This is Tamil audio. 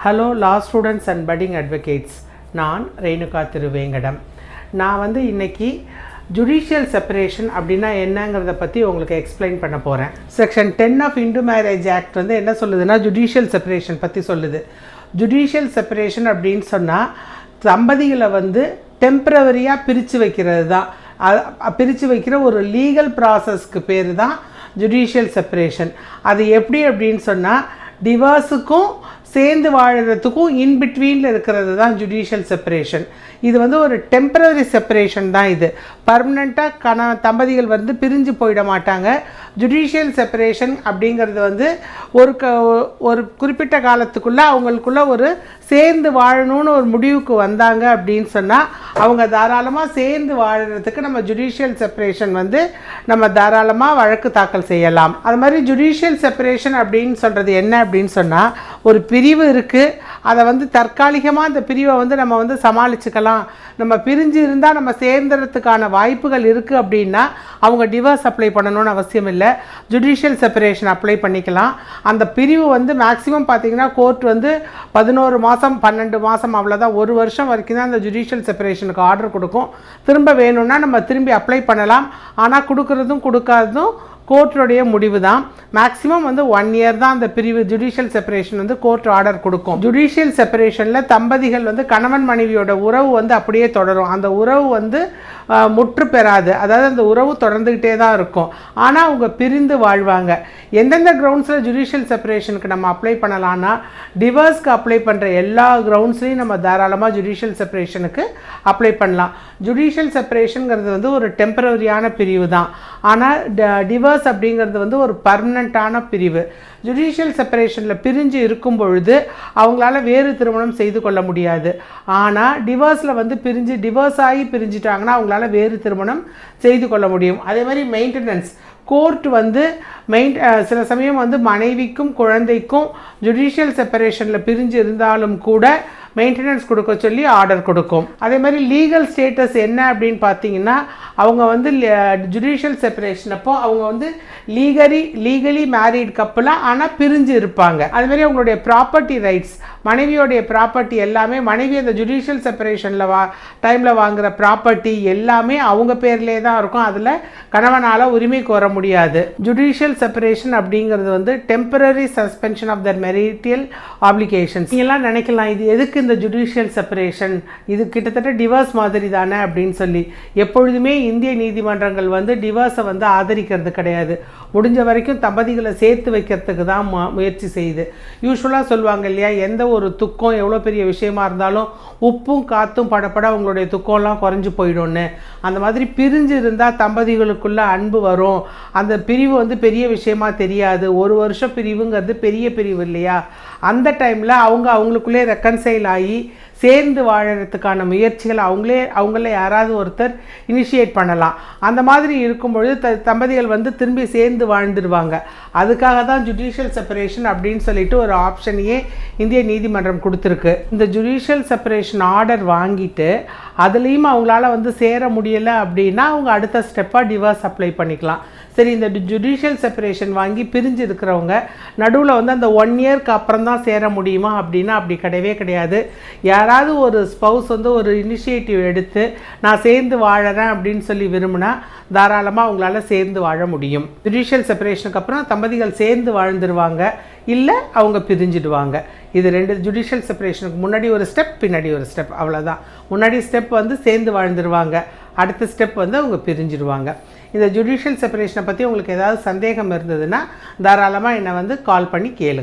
Hello law students and padding advocates. நான் ரேணுகா திருவேங்கடம். நான் இன்றைக்கி ஜுடிஷியல் செப்பரேஷன் அப்படின்னா என்னங்கிறத பற்றி உங்களுக்கு எக்ஸ்பிளைன் பண்ண போகிறேன். Section 10 of Hindu marriage act என்ன சொல்லுதுன்னா ஜுடிஷியல் செப்பரேஷன் பற்றி சொல்லுது. ஜுடிஷியல் செப்பரேஷன் அப்படின்னு சொன்னால் தம்பதிகளை டெம்ப்ரவரியாக பிரித்து வைக்கிறது தான். பிரித்து வைக்கிற ஒரு லீகல் ப்ராசஸ்க்கு பேர் தான் ஜுடிஷியல் செப்பரேஷன். அது எப்படி அப்படின்னு சொன்னால் டிவோர்ஸுக்கும் சேர்ந்து வாழறதுக்கும் இன்பிட்வீனில் இருக்கிறது தான் ஜுடிஷியல் செப்பரேஷன். இது ஒரு டெம்பரரி செப்பரேஷன் தான். இது பர்மனெண்ட்டாக தம்பதிகள் பிரிஞ்சு போயிட மாட்டாங்க. ஜுடிஷியல் செப்பரேஷன் அப்படிங்கிறது ஒரு குறிப்பிட்ட காலத்துக்குள்ளே அவங்களுக்குள்ள ஒரு சேர்ந்து வாழணும்னு ஒரு முடிவுக்கு வந்தாங்க அப்படின்னு சொன்னால் அவங்க தாராளமாக சேர்ந்து வாழறதுக்கு நம்ம ஜுடிஷியல் செப்பரேஷன் நம்ம தாராளமாக வழக்கு தாக்கல் செய்யலாம். அது மாதிரி ஜுடிஷியல் செப்பரேஷன் அப்படின்னு சொல்கிறது என்ன அப்படின்னு சொன்னால் ஒரு பிரிவு இருக்குது, அதை தற்காலிகமாக அந்த பிரிவை நம்ம சமாளிச்சுக்கலாம். நம்ம பிரிஞ்சு இருந்தால் நம்ம சேர்ந்துறதுக்கான வாய்ப்புகள் இருக்குது அப்படின்னா அவங்க டிவோர்ஸ் அப்ளை பண்ணணும்னு அவசியம் இல்லை. ஜுடிஷியல் செப்பரேஷன் அப்ளை பண்ணிக்கலாம். அந்த பிரிவு மேக்ஸிமம் பார்த்திங்கன்னா கோர்ட் 11 மாதம் 12 மாதம் அவ்வளோதான், 1 வருஷம் வரைக்கும் தான் அந்த ஜுடிஷியல் செப்பரேஷனுக்கு ஆர்டர் கொடுக்கும். திரும்ப வேணும்னா நம்ம திரும்பி அப்ளை பண்ணலாம். ஆனால் கொடுக்குறதும் கொடுக்காததும் கோர்ட்டுடைய முடிவு தான். மேக்ஸிமம் 1 இயர் தான் அந்த பிரிவு ஜுடிஷியல் செப்பரேஷன் கோர்ட் ஆர்டர் கொடுக்கும். ஜுடிஷியல் செப்பரேஷனில் தம்பதிகள் கணவன் மனைவியோட உறவு அப்படியே தொடரும். அந்த உறவு முற்று பெறாது. அதாவது அந்த உறவு தொடர்ந்துக்கிட்டே தான் இருக்கும். ஆனால் அவங்க பிரிந்து வாழ்வாங்க. எந்தெந்த கிரவுண்ட்ஸில் ஜுடிஷியல் செப்பரேஷனுக்கு நம்ம அப்ளை பண்ணலான்னா டிவோர்ஸ்க்கு அப்ளை பண்ணுற எல்லா கிரவுண்ட்ஸ்லையும் நம்ம தாராளமாக ஜுடிஷியல் செப்பரேஷனுக்கு அப்ளை பண்ணலாம். ஜுடிஷியல் செப்பரேஷனுங்கிறது ஒரு டெம்பரரியான பிரிவு தான். ஆனால் டிவோர்ஸ் அப்படிங்கிறது ஒரு பர்மனண்ட்டான பிரிவு. ஜுடிஷியல் செப்பரேஷனில் பிரிஞ்சு இருக்கும் பொழுது அவங்களால வேறு திருமணம் செய்து கொள்ள முடியாது. ஆனால் டிவோர்ஸில் டிவோர்ஸ் ஆகி பிரிஞ்சுட்டாங்கன்னா அவங்களால வேறு திருமணம் செய்து கொள்ள முடியும். அதே மாதிரி மெயின்டெனன்ஸ் கோர்ட் சில சமயம் மனைவிக்கும் குழந்தைக்கும் ஜுடிஷியல் செப்பரேஷனில் பிரிஞ்சு இருந்தாலும் கூட மெயின்டெனன்ஸ் கொடுக்க சொல்லி ஆர்டர் கொடுக்கும். அதே மாதிரி லீகல் ஸ்டேட்டஸ் என்ன அப்படின்னு பார்த்தீங்கன்னா அவங்க ஜுடிஷியல் செப்பரேஷன் அப்போ அவங்க லீகலி மேரீட் கப்பலாக ஆனால் பிரிஞ்சு இருப்பாங்க. அதுமாதிரி அவங்களுடைய ப்ராப்பர்ட்டி ரைட்ஸ், மனைவியோடைய ப்ராப்பர்ட்டி எல்லாமே மனைவி அந்த ஜுடிஷியல் செப்பரேஷனில் டைமில் வாங்குகிற ப்ராப்பர்ட்டி எல்லாமே அவங்க பேர்லேயே தான் இருக்கும். அதில் கணவனால் உரிமை கோர முடியாது. ஜுடிஷியல் செப்பரேஷன் அப்படிங்கிறது temporary suspension of the marital applications. நீங்கள்லாம் நினைக்கலாம் இது எதுக்கு இந்த ஜுடிஷியல் செப்பரேஷன், இது கிட்டத்தட்ட டிவோர்ஸ் மாதிரி தானே அப்படின்னு சொல்லி. எப்பொழுதுமே இந்திய நீதிமன்றங்கள் டிவோர்ஸை ஆதரிக்கிறது கிடையாது. முடிஞ்ச வரைக்கும் தம்பதிகளை சேர்த்து வைக்கிறதுக்கு தான் முயற்சி செய்யுது. யூஸ்வலாக சொல்லுவாங்க இல்லையா, எந்த ஒரு துக்கம் எவ்வளோ பெரிய விஷயமா இருந்தாலும் உப்பும் காற்றும் படப்பட அவங்களுடைய துக்கம்லாம் குறைஞ்சி போயிடும்னு. அந்த மாதிரி பிரிஞ்சு இருந்தால் தம்பதிகளுக்குள்ள அன்பு வரும். அந்த பிரிவு பெரிய விஷயமா தெரியாது. 1 வருஷம் பிரிவுங்கிறது பெரிய பிரிவு இல்லையா. அந்த டைமில் அவங்களுக்குள்ளே ரெக்கன்சைல் ஆகி சேர்ந்து வாழறதுக்கான முயற்சிகள் அவங்கள யாராவது ஒருத்தர் இனிஷியேட் பண்ணலாம். அந்த மாதிரி இருக்கும்பொழுது தம்பதிகள் திரும்பி சேர்ந்து வாழ்ந்துடுவாங்க. அதுக்காக தான் ஜுடிஷியல் செப்பரேஷன் அப்படின்னு சொல்லிட்டு ஒரு ஆப்ஷனையே இந்திய நீதிமன்றம் கொடுத்துருக்கு. இந்த ஜுடிஷியல் செப்பரேஷன் ஆர்டர் வாங்கிட்டு அதுலேயும் அவங்களால சேர முடியலை அப்படின்னா அவங்க அடுத்த ஸ்டெப்பாக டிவோர்ஸ் அப்ளை பண்ணிக்கலாம். சரி, இந்த ஜுடிஷியல் செப்பரேஷன் வாங்கி பிரிஞ்சு இருக்கிறவங்க நடுவில் அந்த 1 இயர்க்கு அப்புறம் தான் சேர முடியுமா அப்படின்னா அப்படி கிடையவே கிடையாது. யாராவது ஒரு ஸ்பவுஸ் ஒரு இனிஷியேட்டிவ் எடுத்து நான் சேர்ந்து வாழறேன் அப்படின்னு சொல்லி விரும்பினா தாராளமாக அவங்களால சேர்ந்து வாழ முடியும். ஜுடிஷியல் செப்பரேஷனுக்கு அப்புறம் தம்பதிகள் சேர்ந்து வாழ்ந்துருவாங்க, இல்லை அவங்க பிரிஞ்சிடுவாங்க. இது 2 ஜுடிஷியல் செப்பரேஷனுக்கு முன்னாடி ஒரு ஸ்டெப், பின்னாடி ஒரு ஸ்டெப், அவ்வளோதான். முன்னாடி ஸ்டெப் சேர்ந்து வாழ்ந்துருவாங்க, அடுத்த ஸ்டெப் அவங்க பிரிஞ்சிடுவாங்க. இந்த ஜுடிஷியல் செப்பரேஷனை பற்றி உங்களுக்கு ஏதாவது சந்தேகம் இருந்ததுன்னா தாராளமாக என்னை கால் பண்ணி கேளுங்க.